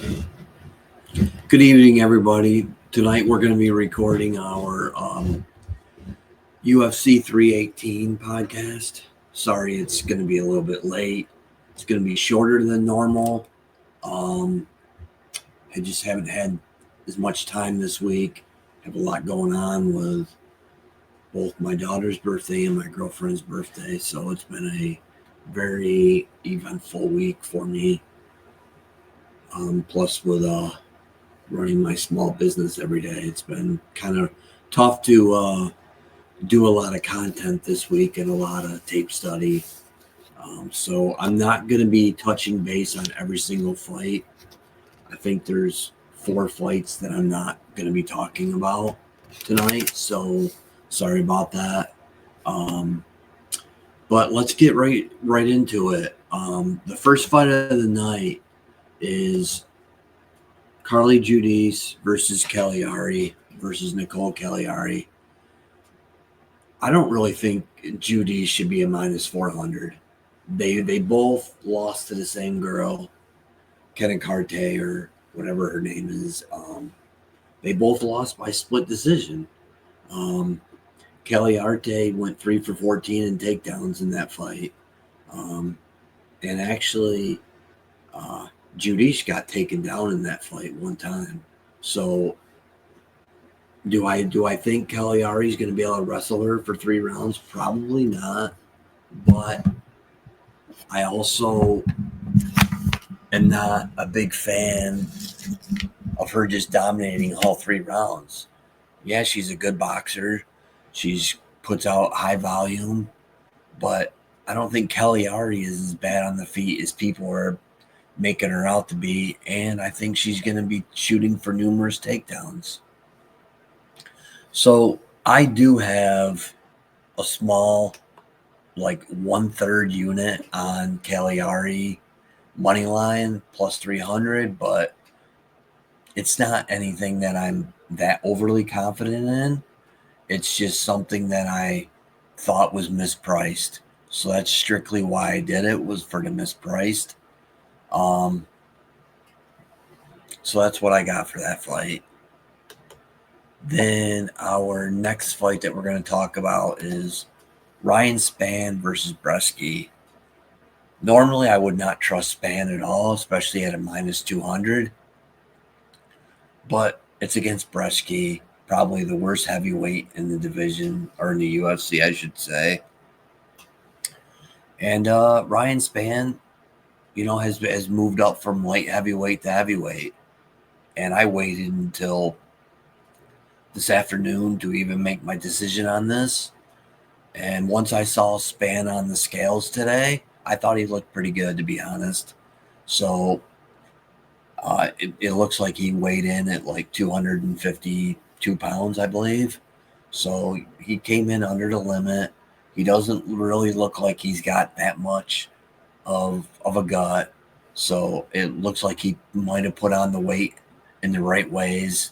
Good evening, everybody. Tonight we're going to be recording our UFC 318 podcast. Sorry, it's going to be a little bit late. It's going to be shorter than normal. I just haven't had as much time this week. I have a lot going on with both my daughter's birthday and my girlfriend's birthday, so it's been a very eventful week for me. Plus, with running my small business every day, it's been kind of tough to do a lot of content this week and a lot of tape study. So I'm not going to be touching base on every single fight. I think there's 4 fights that I'm not going to be talking about tonight. So sorry about that. But let's get right into it. The first fight of the night is Carly Giudice versus Cagliari versus Nicole Cagliari. I don't really think Giudice should be a minus 400. They both lost to the same girl, Carte or whatever her name is. They both lost by split decision. Cagliari went 3 for 14 in takedowns in that fight. And actually, Giudice got taken down in that fight one time. So do I think Cagliari is going to be able to wrestle her for 3 rounds? Probably not. But I also am not a big fan of her just dominating all 3 rounds. Yeah, she's a good boxer. She puts out high volume. But I don't think Cagliari is as bad on the feet as people are making her out to be. And I think she's going to be shooting for numerous takedowns. So I do have a small, like 1/3 unit on Cagliari money line plus 300, but it's not anything that I'm that overly confident in. It's just something that I thought was mispriced. So that's strictly why I did it, was for the mispriced. So that's what I got for that fight. Then our next fight that we're going to talk about is Ryan Spann versus Bresky. Normally, I would not trust Spann at all, especially at a minus 200. But it's against Bresky, probably the worst heavyweight in the division, or in the UFC, I should say. And Ryan Spann, has moved up from light heavyweight to heavyweight. And I waited until this afternoon to even make my decision on this. And once I saw Spann on the scales today, I thought he looked pretty good, to be honest. So it looks like he weighed in at like 252 pounds, I believe. So he came in under the limit. He doesn't really look like he's got that much of a gut. So it looks like he might have put on the weight in the right ways.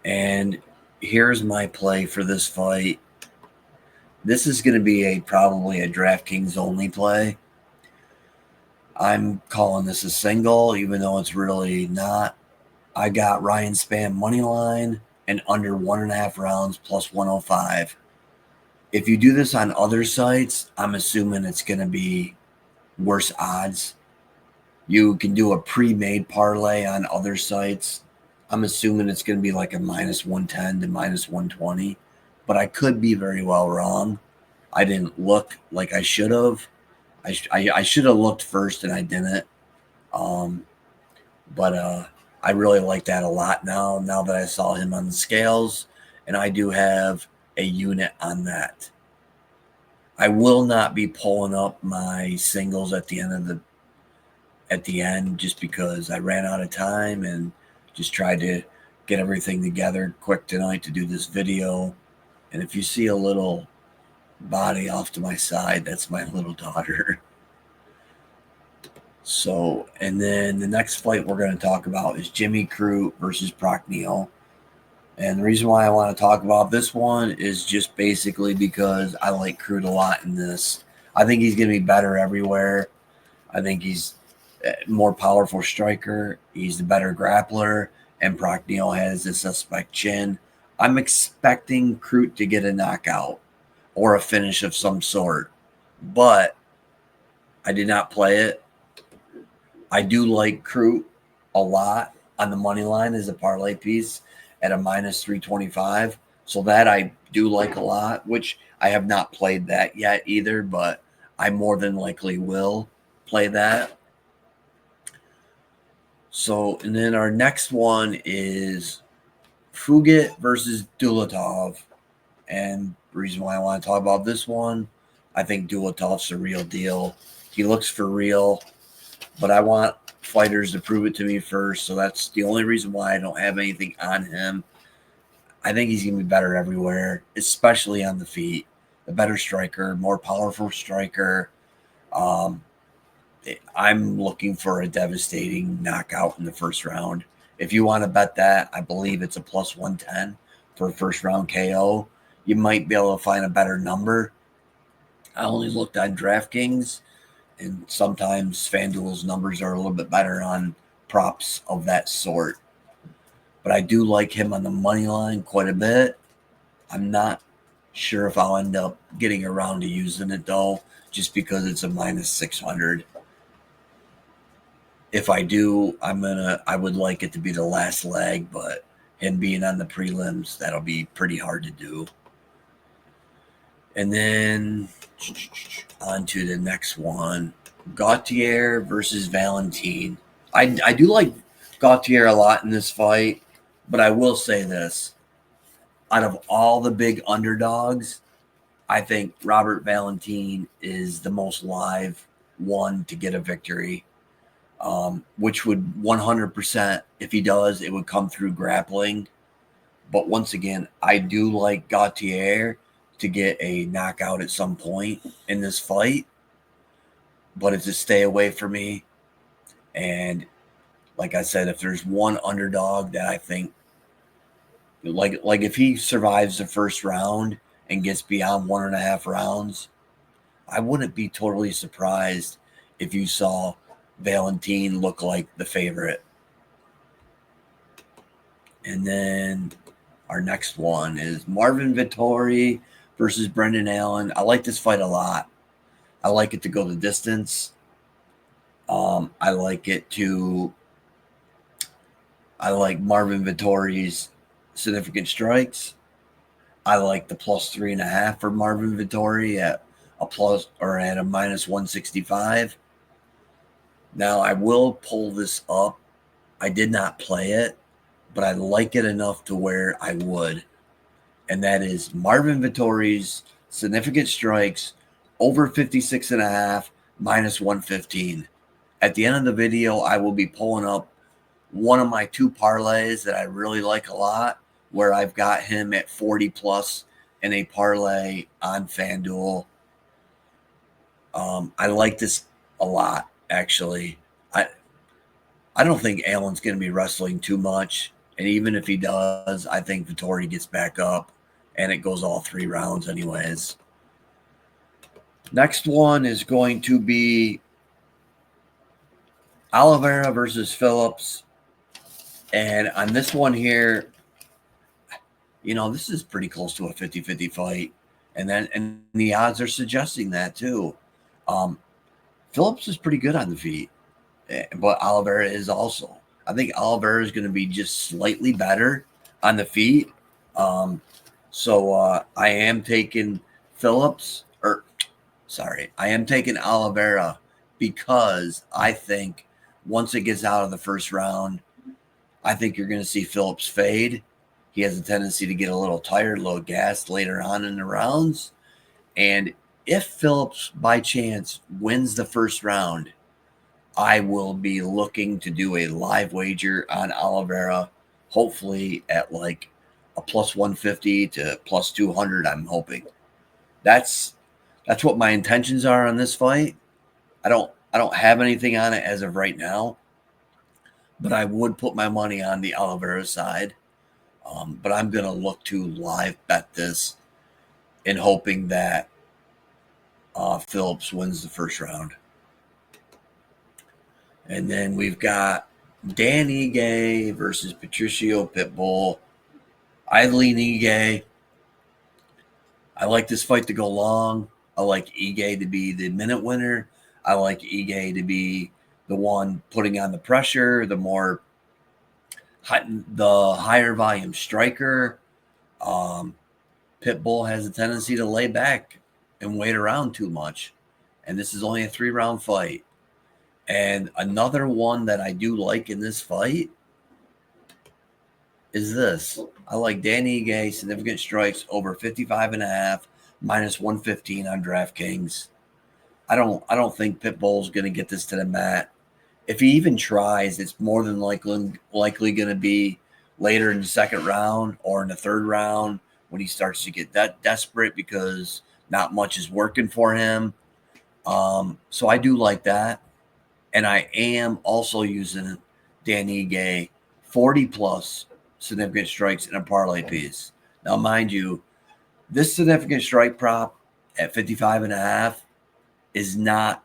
And here's my play for this fight. This is going to be probably a DraftKings only play. I'm calling this a single, even though it's really not. I got Ryan Spann money line and under 1.5 rounds plus 105. If you do this on other sites, I'm assuming it's going to be worse odds. You can do a pre-made parlay on other sites. I'm assuming it's going to be like a minus 110 to minus 120, but I could be very well wrong. I didn't look like I should have. I should have looked first and I didn't. But I really like that a lot now that I saw him on the scales, and I do have a unit on that. I will not be pulling up my singles at the end just because I ran out of time and just tried to get everything together quick tonight to do this video. And if you see a little body off to my side, that's my little daughter. So, and then the next fight we're going to talk about is Jimmy Crute versus Prochnow. And the reason why I want to talk about this one is just basically because I like Crute a lot in this. I think he's going to be better everywhere. I think he's more powerful striker. He's the better grappler, and Prochnio has a suspect chin. I'm expecting Crute to get a knockout or a finish of some sort, but I did not play it. I do like Crute a lot on the money line as a parlay piece at a minus 325. So that I do like a lot, which I have not played that yet either, but I more than likely will play that. So, and then our next one is Fugit versus Dulatov. And the reason why I want to talk about this one, I think Dulatov's the real deal. He looks for real, but I want fighters to prove it to me first. So that's the only reason why I don't have anything on him. I think he's going to be better everywhere, especially on the feet. A better striker, more powerful striker. I'm looking for a devastating knockout in the first round. If you want to bet that, I believe it's a plus 110 for a first round KO. You might be able to find a better number. I only looked on DraftKings, and sometimes FanDuel's numbers are a little bit better on props of that sort. But I do like him on the money line quite a bit. I'm not sure if I'll end up getting around to using it, though, just because it's a minus 600. If I do, I would like it to be the last leg, but him being on the prelims, that'll be pretty hard to do. And then on to the next one, Gautier versus Valentine. I do like Gautier a lot in this fight, but I will say this. Out of all the big underdogs, I think Robert Valentine is the most live one to get a victory. Which would 100%, if he does, it would come through grappling. But once again, I do like Gautier to get a knockout at some point in this fight, but it's a stay away for me. And like I said, if there's one underdog that I think, like if he survives the first round and gets beyond 1.5 rounds, I wouldn't be totally surprised if you saw Valentine look like the favorite. And then our next one is Marvin Vettori versus Brendan Allen. I like this fight a lot. I like it to go the distance. I like Marvin Vettori's significant strikes. I like the plus 3.5 for Marvin Vettori at a minus 165. Now I will pull this up. I did not play it, but I like it enough to where I would. And that is Marvin Vettori's significant strikes over 56.5 minus 115. At the end of the video, I will be pulling up one of my two parlays that I really like a lot, where I've got him at 40 plus in a parlay on FanDuel. I like this a lot, actually. I don't think Allen's going to be wrestling too much. And even if he does, I think Vettori gets back up and it goes all 3 rounds anyways. Next one is going to be Oliveira versus Phillips. And on this one here, this is pretty close to a 50-50 fight. And the odds are suggesting that too. Phillips is pretty good on the feet, but Oliveira is also. I think Oliveira is going to be just slightly better on the feet. So I am taking I am taking Oliveira because I think once it gets out of the first round, I think you're going to see Phillips fade. He has a tendency to get a little tired, a little gassed later on in the rounds. And if Phillips, by chance, wins the first round, I will be looking to do a live wager on Oliveira, hopefully at like a plus 150 to plus 200, I'm hoping. That's what my intentions are on this fight. I don't have anything on it as of right now, but I would put my money on the Oliveira side. But I'm going to look to live bet this in hoping that Phillips wins the first round. And then we've got Dan Ige versus Patricio Pitbull. I lean Ige. I like this fight to go long. I like Ige to be the minute winner. I like Ige to be the one putting on the pressure, the higher volume striker. Um, Pitbull has a tendency to lay back and wait around too much. And this is only a 3-round fight. And another one that I do like in this fight is this. I like Danny Ige, significant strikes over 55.5, minus 115 on DraftKings. I don't think Pitbull's going to get this to the mat. If he even tries, it's more than likely going to be later in the second round or in the third round when he starts to get that desperate because not much is working for him. So I do like that. And I am also using Danny Ige 40 plus significant strikes in a parlay piece. Now, mind you, this significant strike prop at 55.5 is not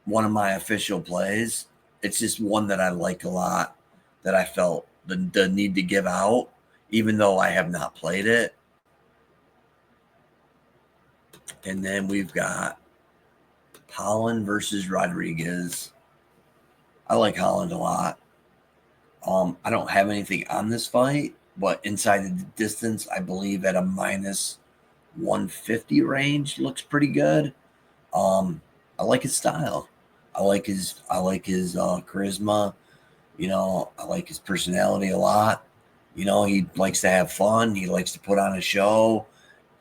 one of my official plays. It's just one that I like a lot that I felt the need to give out, even though I have not played it. And then we've got Holland versus Rodriguez. I like Holland a lot. I don't have anything on this fight, but inside the distance, I believe at a minus 150 range looks pretty good. I like his style. I like his charisma. I like his personality a lot. He likes to have fun. He likes to put on a show.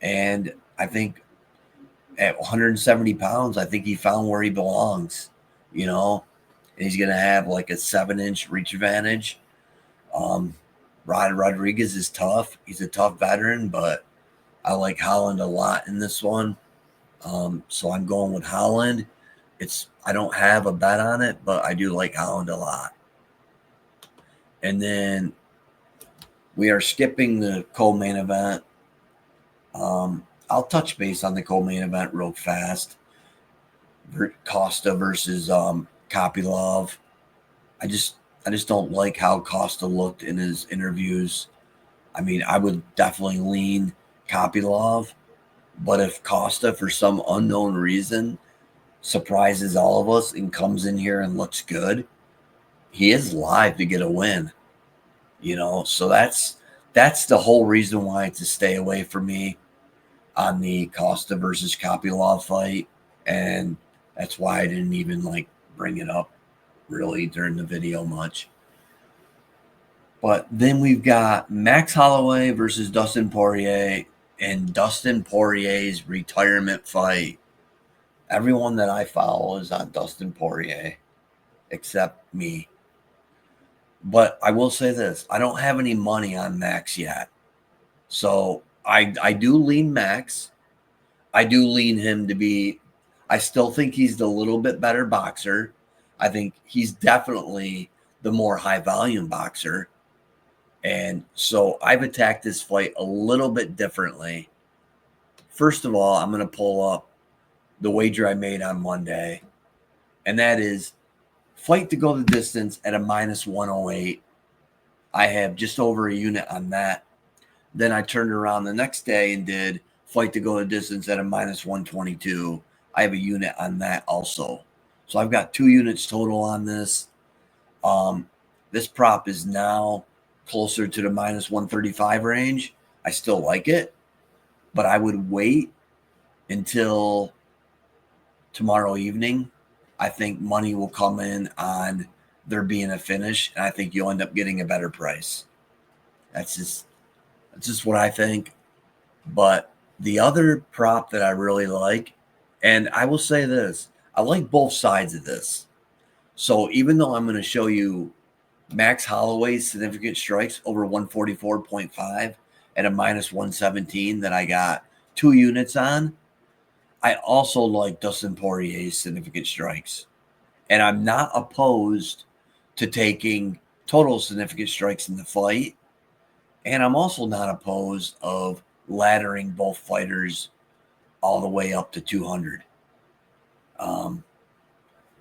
And I think at 170 pounds, I think he found where he belongs, and he's going to have like a 7-inch reach advantage. Rodriguez is tough. He's a tough veteran, but I like Holland a lot in this one. So I'm going with Holland. I don't have a bet on it, but I do like Holland a lot. And then we are skipping the co-main event. I'll touch base on the co-main event real fast. Costa versus Kopylov. I just don't like how Costa looked in his interviews. I mean, I would definitely lean Kopylov, but if Costa, for some unknown reason, surprises all of us and comes in here and looks good, he is live to get a win. So that's the whole reason why it's a stay away for me on the Costa versus Kopylov fight, and that's why I didn't even bring it up really during the video much. But then we've got Max Holloway versus Dustin Poirier, and Dustin Poirier's retirement fight. Everyone that I follow is on Dustin Poirier, except me. But I will say this. I don't have any money on Max yet. So I do lean Max. I do lean him to be, I still think he's the little bit better boxer. I think he's definitely the more high volume boxer. And so I've attacked this fight a little bit differently. First of all, I'm going to pull up the wager I made on Monday. And that is fight to go the distance at a minus 108. I have just over a unit on that. Then I turned around the next day and did fight to go the distance at a minus 122. I have a unit on that also. So I've got 2 units total on this. This prop is now closer to the minus 135 range. I still like it, but I would wait until tomorrow evening. I think money will come in on there being a finish, and I think you'll end up getting a better price. That's just what I think. But the other prop that I really like, and I will say this, I like both sides of this. So even though I'm going to show you Max Holloway's significant strikes over 144.5 at a minus 117 that I got 2 units on, I also like Dustin Poirier's significant strikes. And I'm not opposed to taking total significant strikes in the fight. And I'm also not opposed of laddering both fighters all the way up to 200.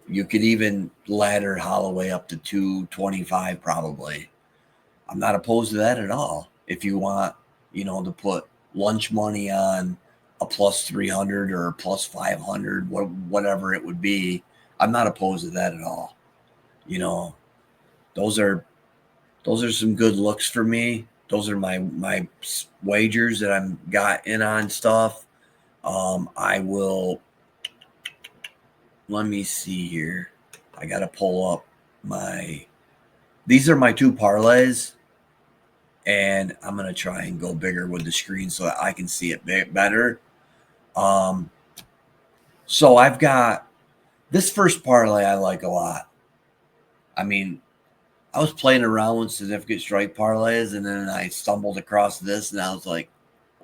You could even ladder Holloway up to 225 probably. I'm not opposed to that at all. If you want, to put lunch money on a plus 300 or a plus 500, whatever it would be, I'm not opposed to that at all. Those are some good looks for me. Those are my wagers that I'm got in on stuff. I will. Let me see here. I got to pull up these are my 2 parlays, and I'm going to try and go bigger with the screen so that I can see it better. So I've got this first parlay I like a lot. I mean, I was playing around with significant strike parlays, and then I stumbled across this, and I was like,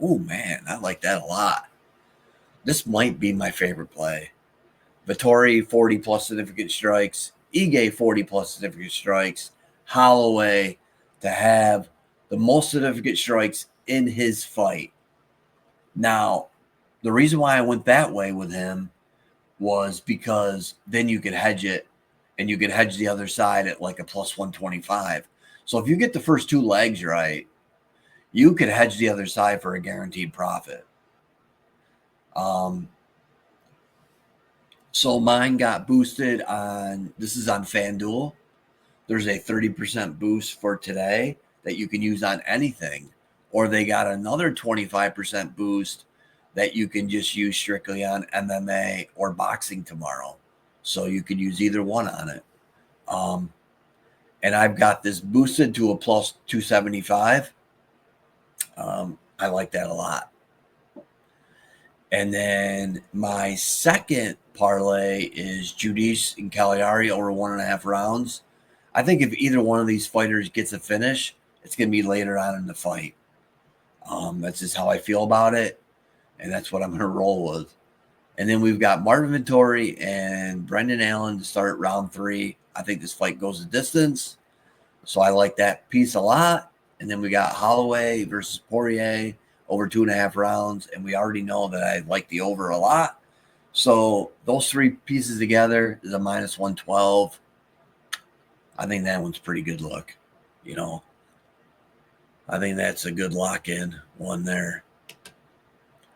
oh, man, I like that a lot. This might be my favorite play. Vettori, 40-plus significant strikes. Ige, 40-plus significant strikes. Holloway to have the most significant strikes in his fight. Now, the reason why I went that way with him was because then you could hedge it, and you could hedge the other side at like a plus 125. So if you get the first 2 legs right, you could hedge the other side for a guaranteed profit. So mine got boosted this is on FanDuel. There's a 30% boost for today that you can use on anything. Or they got another 25% boost that you can just use strictly on MMA or boxing tomorrow. So you could use either one on it. And I've got this boosted to a plus 275. I like that a lot. And then my second parlay is Judice and Cagliari over 1.5 rounds. I think if either one of these fighters gets a finish, it's going to be later on in the fight. That's just how I feel about it, and that's what I'm going to roll with. And then we've got Marvin Vettori and Brendan Allen to start round 3. I think this fight goes the distance, so I like that piece a lot. And then we got Holloway versus Poirier over 2.5 rounds, and we already know that I like the over a lot. So those 3 pieces together is a minus 112. I think that one's pretty good look. I think that's a good lock-in one there.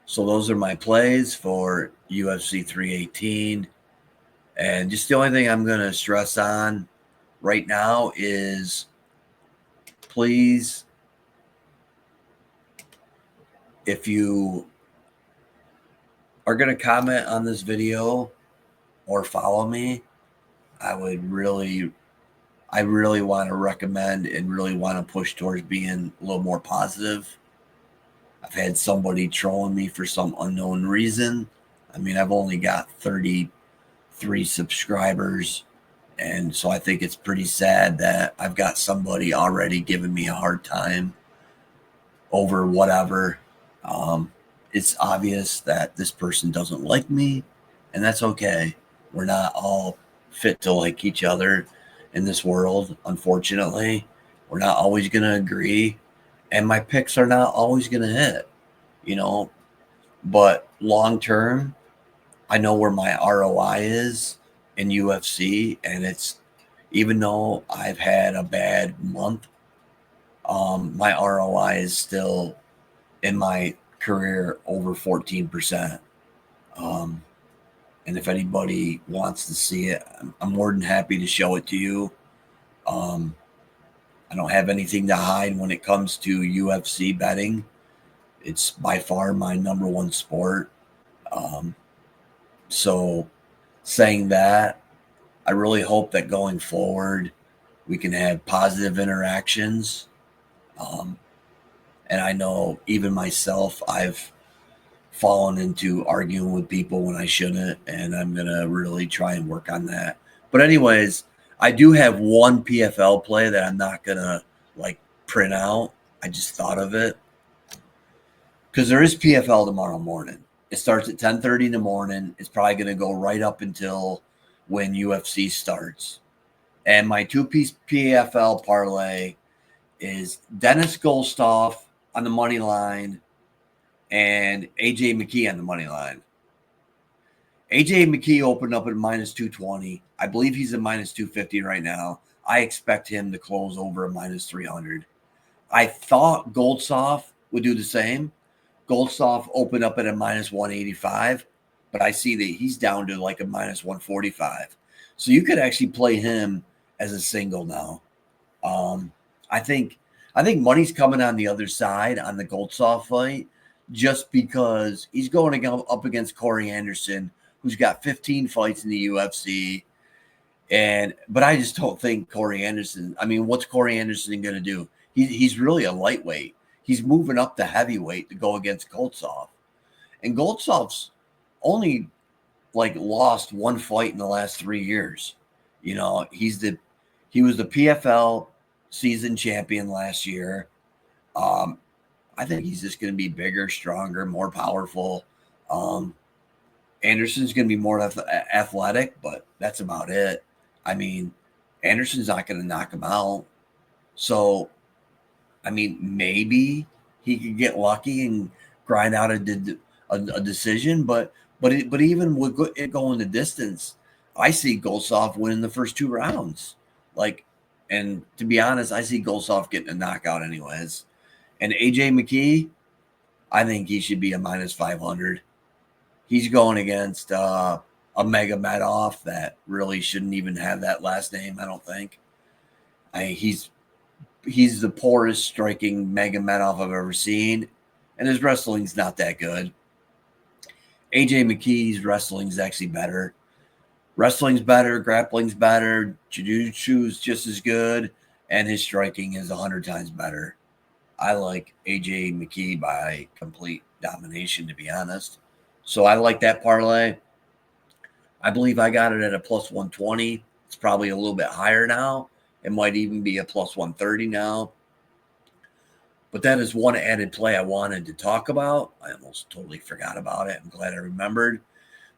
So those are my plays for UFC 318. And just the only thing I'm going to stress on right now is please, if you are going to comment on this video or follow me, I really want to recommend and really want to push towards being a little more positive. I've had somebody trolling me for some unknown reason. I mean, I've only got 33 subscribers, and so I think it's pretty sad that I've got somebody already giving me a hard time over whatever. It's obvious that this person doesn't like me, and that's okay. We're not all fit to like each other in this world, unfortunately. We're not always going to agree, and my picks are not always going to hit, but long term, I know where my ROI is in UFC, and it's, even though I've had a bad month, my ROI is still in my career over 14%. And if anybody wants to see it, I'm more than happy to show it to you. I don't have anything to hide when it comes to UFC betting. It's by far my number 1 sport. So saying that, I really hope that going forward, we can have positive interactions. And I know even myself, I've fallen into arguing with people when I shouldn't, and I'm going to really try and work on that. But anyways, I do have one PFL play that I'm not going to print out. I just thought of it because there is PFL tomorrow morning. It starts at 10:30 in the morning. It's probably going to go right up until when UFC starts. And my 2-piece PFL parlay is Dennis Golstoff on the money line and AJ McKee on the money line. AJ McKee opened up at minus 220. I believe he's a minus 250 right now. I expect him to close over a minus 300. I thought Goldsoft would do the same. Goldsoft opened up at a minus 185, but I see that he's down to like a minus 145. So you could actually play him as a single now. Um, I think money's coming on the other side on the Goldsoft fight, just because he's going up against Corey Anderson, who's got 15 fights in the UFC. But I just don't think Corey Anderson. I mean, what's Corey Anderson going to do? He's really a lightweight. He's moving up to heavyweight to go against Goldsoft, and Goldsoft's only like lost one fight in the last 3 years. You know, he was the PFL season champion last year. I think he's just going to be bigger, stronger, more powerful. Anderson's going to be more athletic, but that's about it. I mean, Anderson's not going to knock him out. So, I mean, maybe he could get lucky and grind out a decision, but even with it going the distance, I see Goldsoft winning the first 2 rounds. Like, and to be honest, I see Goldsoft getting a knockout anyways. And AJ McKee, I think he should be a minus 500. He's going against a Magomedov that really shouldn't even have that last name, I don't think. He's the poorest striking Magomedov I've ever seen, and his wrestling's not that good. AJ McKee's wrestling's actually better. Wrestling's better, grappling's better, jiu-jitsu's just as good, and his striking is 100 times better. I like AJ McKee by complete domination, to be honest. So I like that parlay. I believe I got it at a plus 120. It's probably a little bit higher now. It might even be a plus 130 now. But that is one added play I wanted to talk about. I almost totally forgot about it. I'm glad I remembered.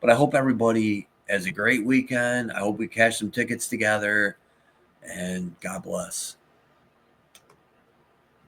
But I hope everybody has a great weekend. I hope we cash some tickets together. And God bless.